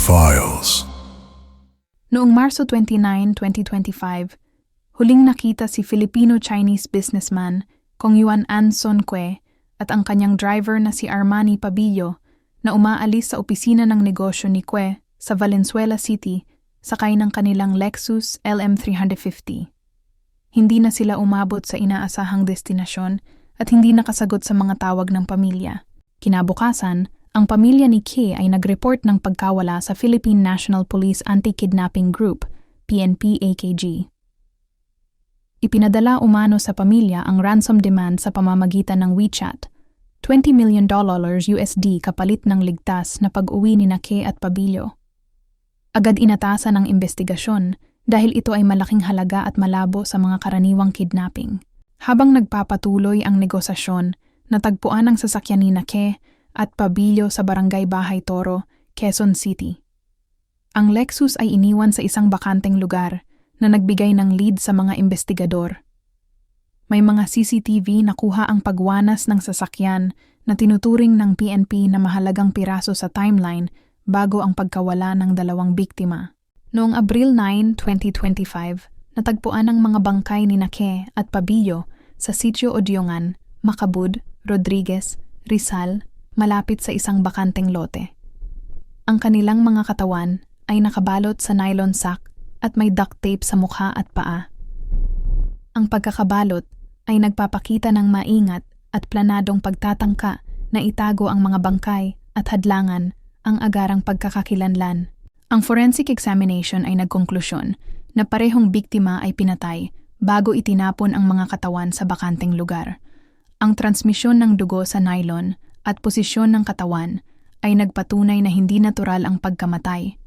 Files. Noong Marso 29, 2025, huling nakita si Filipino-Chinese businessman Kong Yuan Anson Cue at ang kanyang driver na si Armani Pabillo na umaalis sa opisina ng negosyo ni Cue sa Valenzuela City sakay ng kanilang Lexus LM350. Hindi na sila umabot sa inaasahang destinasyon at hindi nakasagot sa mga tawag ng pamilya. Kinabukasan, ang pamilya ni Cue ay nag-report ng pagkawala sa Philippine National Police Anti-Kidnapping Group, PNP-AKG. Ipinadala umano sa pamilya ang ransom demand sa pamamagitan ng WeChat, $20 million USD kapalit ng ligtas na pag-uwi ni Cue at Pabillo. Agad inatasan ang investigasyon dahil ito ay malaking halaga at malabo sa mga karaniwang kidnapping. Habang nagpapatuloy ang negosasyon, natagpuan ang sasakyan ni Cue at Pabillo sa Barangay Bahay Toro, Quezon City. Ang Lexus ay iniwan sa isang bakanteng lugar na nagbigay ng lead sa mga investigador. May mga CCTV na kuha ang pagwanas ng sasakyan na tinuturing ng PNP na mahalagang piraso sa timeline bago ang pagkawala ng dalawang biktima. Noong Abril 9, 2025, natagpuan ang mga bangkay ni Cue at Pabillo sa Sitio Odiongan, Macabud, Rodriguez, Rizal, malapit sa isang bakanteng lote. Ang kanilang mga katawan ay nakabalot sa nylon sack at may duct tape sa mukha at paa. Ang pagkakabalot ay nagpapakita ng maingat at planadong pagtatangka na itago ang mga bangkay at hadlangan ang agarang pagkakakilanlan. Ang forensic examination ay nagkonklusyon na parehong biktima ay pinatay bago itinapon ang mga katawan sa bakanteng lugar. Ang transmisyon ng dugo sa nylon at posisyon ng katawan ay nagpatunay na hindi natural ang pagkamatay.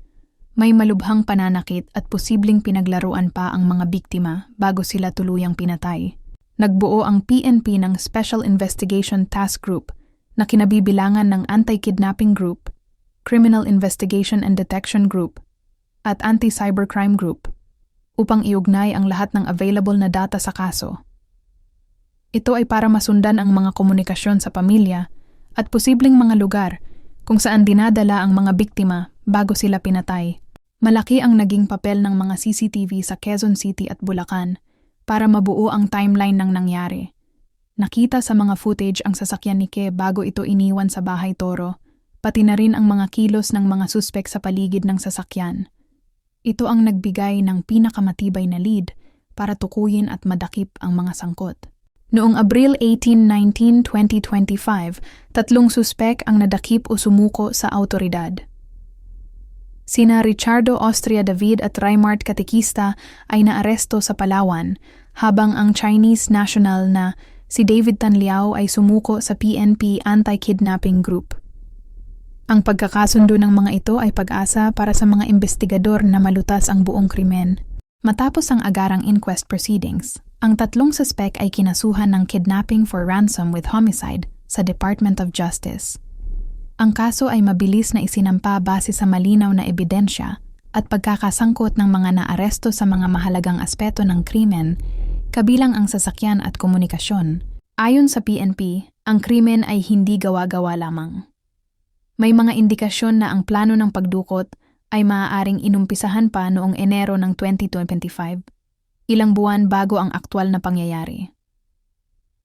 May malubhang pananakit at posibleng pinaglaruan pa ang mga biktima bago sila tuluyang pinatay. Nagbuo ang PNP ng Special Investigation Task Group na kinabibilangan ng Anti-Kidnapping Group, Criminal Investigation and Detection Group, at Anti-Cybercrime Group upang iugnay ang lahat ng available na data sa kaso. Ito ay para masundan ang mga komunikasyon sa pamilya at posibleng mga lugar kung saan dinadala ang mga biktima bago sila pinatay. Malaki ang naging papel ng mga CCTV sa Quezon City at Bulacan para mabuo ang timeline ng nangyari. Nakita sa mga footage ang sasakyan ni Cue bago ito iniwan sa Bahay Toro, pati na rin ang mga kilos ng mga suspek sa paligid ng sasakyan. Ito ang nagbigay ng pinakamatibay na lead para tukuyin at madakip ang mga sangkot. Noong Abril 18, 19, 2025, 3 suspek ang nadakip o sumuko sa awtoridad. Sina Richardo Austria David at Raymart Catequista ay naaresto sa Palawan, habang ang Chinese national na si David Tanliao ay sumuko sa PNP Anti-Kidnapping Group. Ang pagkakasundo ng mga ito ay pag-asa para sa mga investigador na malutas ang buong krimen. Matapos ang agarang inquest proceedings, ang 3 suspek ay kinasuhan ng kidnapping for ransom with homicide sa Department of Justice. Ang kaso ay mabilis na isinampa base sa malinaw na ebidensya at pagkakasangkot ng mga naaresto sa mga mahalagang aspeto ng krimen, kabilang ang sasakyan at komunikasyon. Ayon sa PNP, ang krimen ay hindi gawa-gawa lamang. May mga indikasyon na ang plano ng pagdukot ay maaaring inumpisahan pa noong Enero ng 2025. Ilang buwan bago ang aktwal na pangyayari.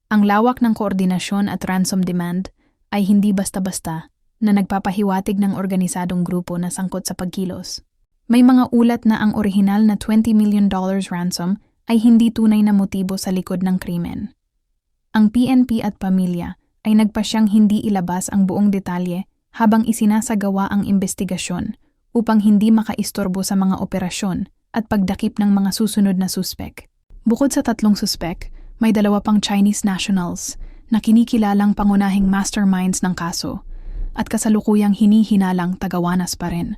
Ang lawak ng koordinasyon at ransom demand ay hindi basta-basta na nagpapahiwatig ng organisadong grupo na sangkot sa pagkilos. May mga ulat na ang orihinal na $20 million ransom ay hindi tunay na motibo sa likod ng krimen. Ang PNP at pamilya ay nagpasyang hindi ilabas ang buong detalye habang isinasagawa ang investigasyon upang hindi makaistorbo sa mga operasyon at pagdakip ng mga susunod na suspek. Bukod sa 3 suspek, may 2 pang Chinese nationals na kinikilalang pangunahing masterminds ng kaso at kasalukuyang hinihinalang tagawanas pa rin.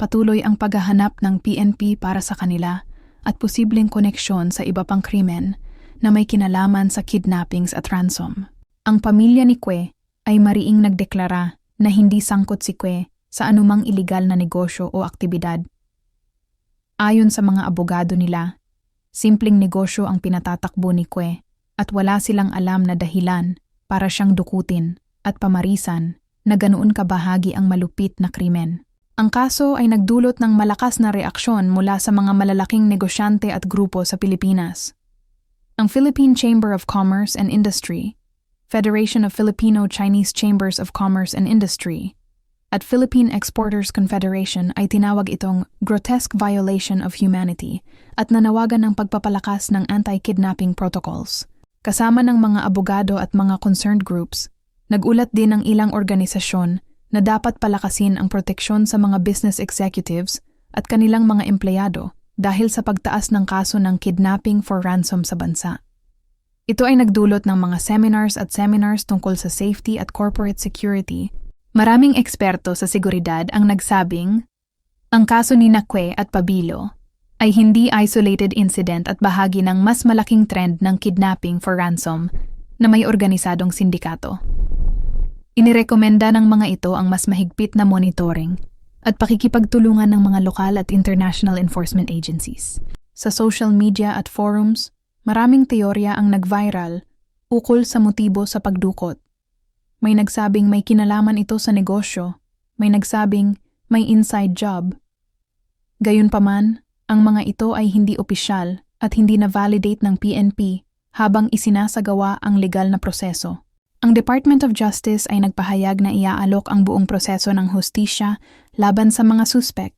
Patuloy ang paghahanap ng PNP para sa kanila at posibleng koneksyon sa iba pang krimen na may kinalaman sa kidnappings at ransom. Ang pamilya ni Cue ay mariing nagdeklara na hindi sangkot si Cue sa anumang iligal na negosyo o aktibidad. Ayon sa mga abogado nila, simpleng negosyo ang pinatatakbo ni Cue at wala silang alam na dahilan para siyang dukutin at pamarisan na ganoon kabahagi ang malupit na krimen. Ang kaso ay nagdulot ng malakas na reaksyon mula sa mga malalaking negosyante at grupo sa Pilipinas. Ang Philippine Chamber of Commerce and Industry, Federation of Filipino-Chinese Chambers of Commerce and Industry, at Philippine Exporters Confederation ay tinawag itong grotesque violation of humanity at nanawagan ng pagpapalakas ng anti-kidnapping protocols. Kasama ng mga abogado at mga concerned groups, nagulat din ang ilang organisasyon na dapat palakasin ang proteksyon sa mga business executives at kanilang mga empleyado dahil sa pagtaas ng kaso ng kidnapping for ransom sa bansa. Ito ay nagdulot ng mga seminars tungkol sa safety at corporate security. Maraming eksperto sa seguridad ang nagsabing, ang kaso ni Kue at Pabilo ay hindi isolated incident at bahagi ng mas malaking trend ng kidnapping for ransom na may organisadong sindikato. Inirekomenda ng mga ito ang mas mahigpit na monitoring at pakikipagtulungan ng mga lokal at international enforcement agencies. Sa social media at forums, maraming teorya ang nag-viral ukol sa motibo sa pagdukot. May nagsabing may kinalaman ito sa negosyo, may nagsabing may inside job. Gayunpaman, ang mga ito ay hindi opisyal at hindi na-validate ng PNP habang isinasagawa ang legal na proseso. Ang Department of Justice ay nagpahayag na iaalok ang buong proseso ng hustisya laban sa mga suspek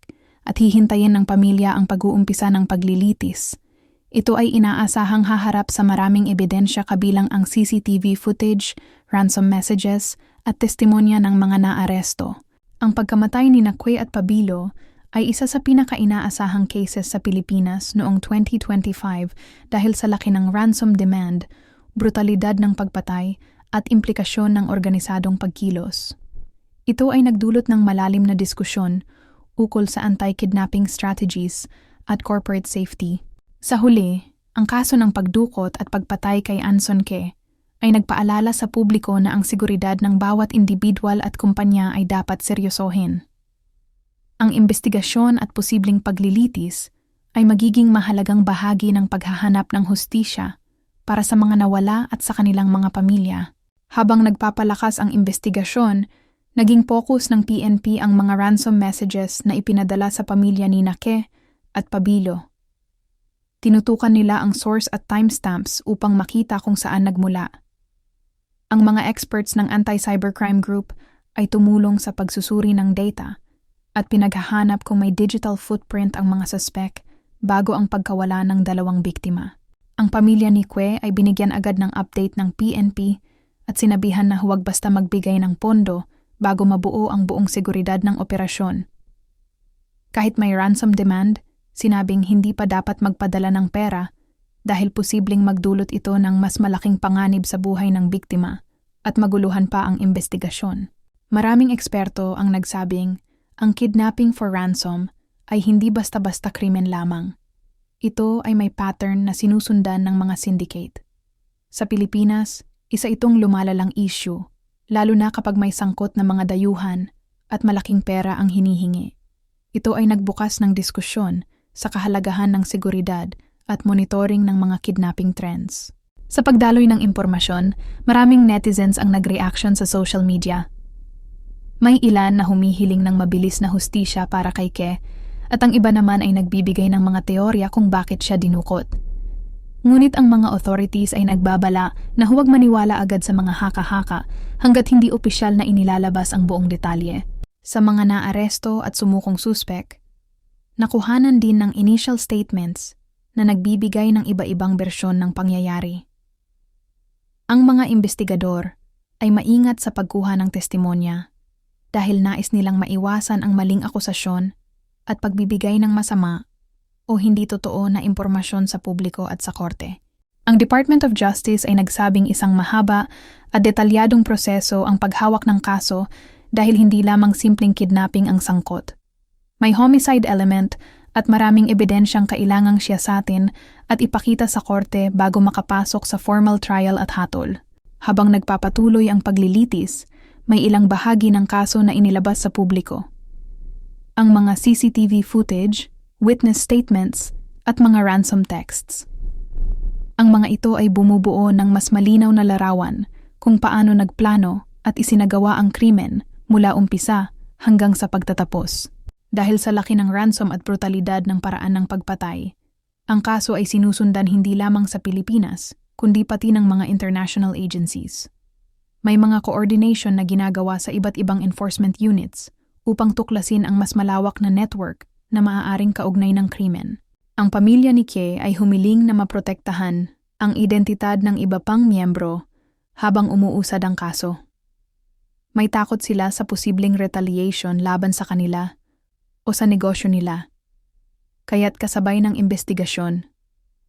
at hihintayin ng pamilya ang pag-uumpisa ng paglilitis. Ito ay inaasahang haharap sa maraming ebidensya kabilang ang CCTV footage, ransom messages, at testimonya ng mga naaresto. Ang pagkamatay ni Kue at Pabilo ay isa sa pinaka-inaasahang cases sa Pilipinas noong 2025 dahil sa laki ng ransom demand, brutalidad ng pagpatay, at implikasyon ng organisadong pagkilos. Ito ay nagdulot ng malalim na diskusyon ukol sa anti-kidnapping strategies at corporate safety. Sa huli, ang kaso ng pagdukot at pagpatay kay Anson Ke ay nagpaalala sa publiko na ang seguridad ng bawat individual at kumpanya ay dapat seryosohin. Ang investigasyon at posibleng paglilitis ay magiging mahalagang bahagi ng paghahanap ng hustisya para sa mga nawala at sa kanilang mga pamilya. Habang nagpapalakas ang investigasyon, naging focus ng PNP ang mga ransom messages na ipinadala sa pamilya ni Ke at Pabilo. Tinutukan nila ang source at timestamps upang makita kung saan nagmula. Ang mga experts ng Anti-Cybercrime Group ay tumulong sa pagsusuri ng data at pinaghahanap kung may digital footprint ang mga suspek bago ang pagkawala ng dalawang biktima. Ang pamilya ni Kue ay binigyan agad ng update ng PNP at sinabihan na huwag basta magbigay ng pondo bago mabuo ang buong seguridad ng operasyon. Kahit may ransom demand, sinabing hindi pa dapat magpadala ng pera dahil posibleng magdulot ito ng mas malaking panganib sa buhay ng biktima at maguluhan pa ang investigasyon. Maraming eksperto ang nagsabing ang kidnapping for ransom ay hindi basta-basta krimen lamang. Ito ay may pattern na sinusundan ng mga syndicate. Sa Pilipinas, isa itong lumalalang issue, lalo na kapag may sangkot na mga dayuhan at malaking pera ang hinihingi. Ito ay nagbukas ng diskusyon sa kahalagahan ng seguridad at monitoring ng mga kidnapping trends. Sa pagdaloy ng impormasyon, maraming netizens ang nag-reaction sa social media. May ilan na humihiling ng mabilis na hustisya para kay Ke at ang iba naman ay nagbibigay ng mga teorya kung bakit siya dinukot. Ngunit ang mga authorities ay nagbabala na huwag maniwala agad sa mga haka-haka hanggat hindi opisyal na inilalabas ang buong detalye. Sa mga naaresto at sumukong suspek, nakuhanan din ng initial statements na nagbibigay ng iba-ibang bersyon ng pangyayari. Ang mga investigador ay maingat sa pagkuha ng testimonya dahil nais nilang maiwasan ang maling akusasyon at pagbibigay ng masama o hindi totoo na impormasyon sa publiko at sa korte. Ang Department of Justice ay nagsabing isang mahaba at detalyadong proseso ang paghawak ng kaso dahil hindi lamang simpleng kidnapping ang sangkot. May homicide element at maraming ebidensyang kailangang siyasatin at ipakita sa korte bago makapasok sa formal trial at hatol. Habang nagpapatuloy ang paglilitis, may ilang bahagi ng kaso na inilabas sa publiko. Ang mga CCTV footage, witness statements, at mga ransom texts. Ang mga ito ay bumubuo ng mas malinaw na larawan kung paano nagplano at isinagawa ang krimen mula umpisa hanggang sa pagtatapos. Dahil sa laki ng ransom at brutalidad ng paraan ng pagpatay, ang kaso ay sinusundan hindi lamang sa Pilipinas, kundi pati ng mga international agencies. May mga coordination na ginagawa sa iba't ibang enforcement units upang tuklasin ang mas malawak na network na maaaring kaugnay ng krimen. Ang pamilya ni Kay ay humiling na maprotektahan ang identidad ng iba pang miyembro habang umuusad ang kaso. May takot sila sa posibleng retaliation laban sa kanila o sa negosyo nila. Kaya't kasabay ng investigasyon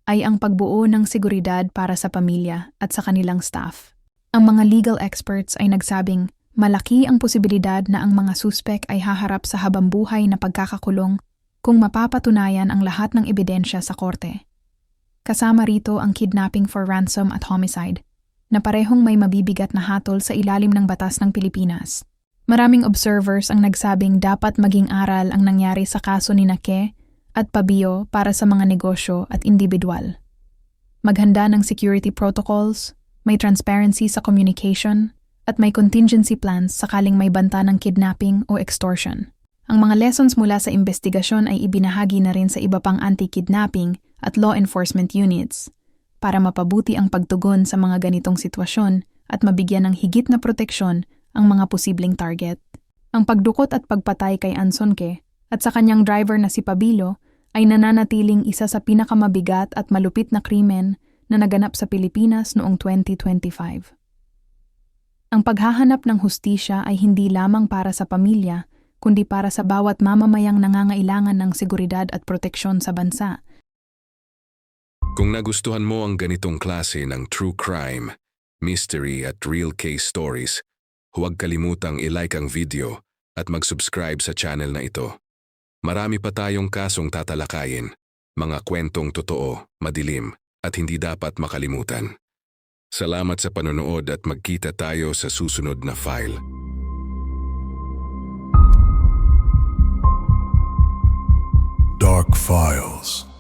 ay ang pagbuo ng seguridad para sa pamilya at sa kanilang staff. Ang mga legal experts ay nagsabing malaki ang posibilidad na ang mga suspek ay haharap sa habambuhay na pagkakakulong kung mapapatunayan ang lahat ng ebidensya sa korte. Kasama rito ang kidnapping for ransom at homicide, na parehong may mabibigat na hatol sa ilalim ng batas ng Pilipinas. Maraming observers ang nagsabing dapat maging aral ang nangyari sa kaso ni Kay at Pabio para sa mga negosyo at individual. Maghanda ng security protocols, may transparency sa communication, at may contingency plans sakaling may banta ng kidnapping o extortion. Ang mga lessons mula sa investigasyon ay ibinahagi na rin sa iba pang anti-kidnapping at law enforcement units para mapabuti ang pagtugon sa mga ganitong sitwasyon at mabigyan ng higit na proteksyon ang mga posibleng target. Ang pagdukot at pagpatay kay Ansonke at sa kanyang driver na si Pabilo ay nananatiling isa sa pinakamabigat at malupit na krimen na naganap sa Pilipinas noong 2025. Ang paghahanap ng hustisya ay hindi lamang para sa pamilya, kundi para sa bawat mamamayang nangangailangan ng seguridad at proteksyon sa bansa. Kung nagustuhan mo ang ganitong klase ng true crime, mystery at real case stories, huwag kalimutang i-like ang video at mag-subscribe sa channel na ito. Marami pa tayong kasong tatalakayin, mga kwentong totoo, madilim, at hindi dapat makalimutan. Salamat sa panonood at magkita tayo sa susunod na file. Dark Files.